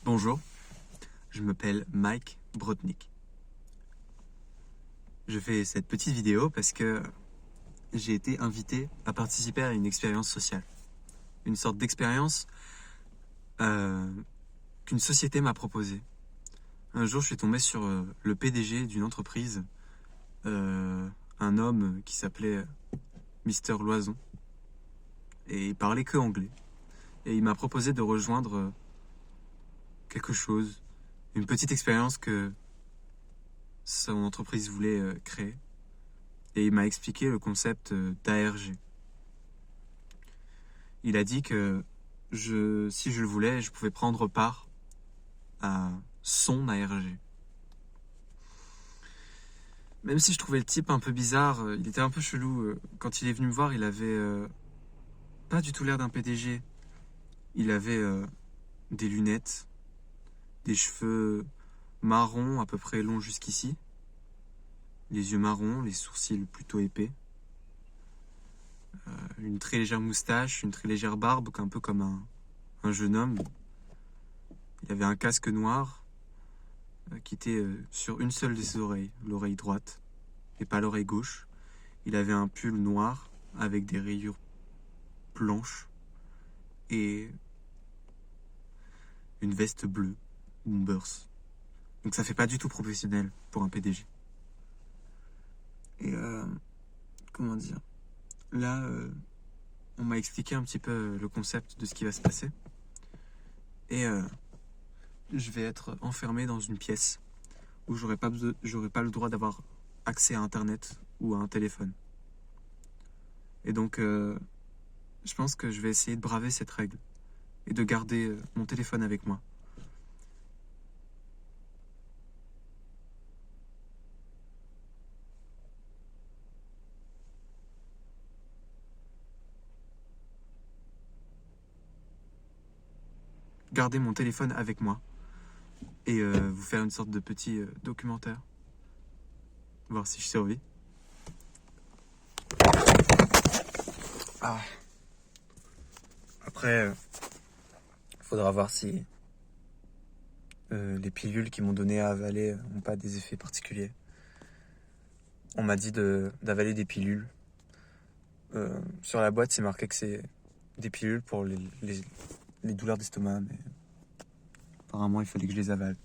Bonjour, je m'appelle Mike Brotnik. Je fais cette petite vidéo parce que j'ai été invité à participer à une expérience sociale. Une sorte d'expérience qu'une société m'a proposée. Un jour, je suis tombé sur le PDG d'une entreprise, un homme qui s'appelait Mister Loison. Et il parlait que anglais. Et il m'a proposé de rejoindre quelque chose, une petite expérience que son entreprise voulait créer. Et il m'a expliqué le concept d'ARG. Il a dit que si je le voulais, je pouvais prendre part à son ARG. Même si je trouvais le type un peu bizarre, il était un peu chelou. Quand il est venu me voir, il avait pas du tout l'air d'un PDG. Il avait des lunettes, des cheveux marrons à peu près longs jusqu'ici, les yeux marrons, les sourcils plutôt épais, une très légère moustache, une très légère barbe, un peu comme un jeune homme. Il avait un casque noir qui était sur une seule de ses oreilles, l'oreille droite, et pas l'oreille gauche. Il avait un pull noir avec des rayures blanches et une veste bleue, Bombers. Donc ça fait pas du tout professionnel pour un PDG. Et comment dire, là, on m'a expliqué un petit peu le concept de ce qui va se passer. Et je vais être enfermé dans une pièce où j'aurai pas le droit d'avoir accès à Internet ou à un téléphone. Et donc, je pense que je vais essayer de braver cette règle et de garder mon téléphone avec moi. Garder mon téléphone avec moi et vous faire une sorte de petit documentaire. Voir si je survis. Ah. Après, faudra voir si les pilules qu'ils m'ont donné à avaler n'ont pas des effets particuliers. On m'a dit d'avaler des pilules. Sur la boîte, c'est marqué que c'est des pilules pour les douleurs d'estomac, mais apparemment, il fallait que je les avale.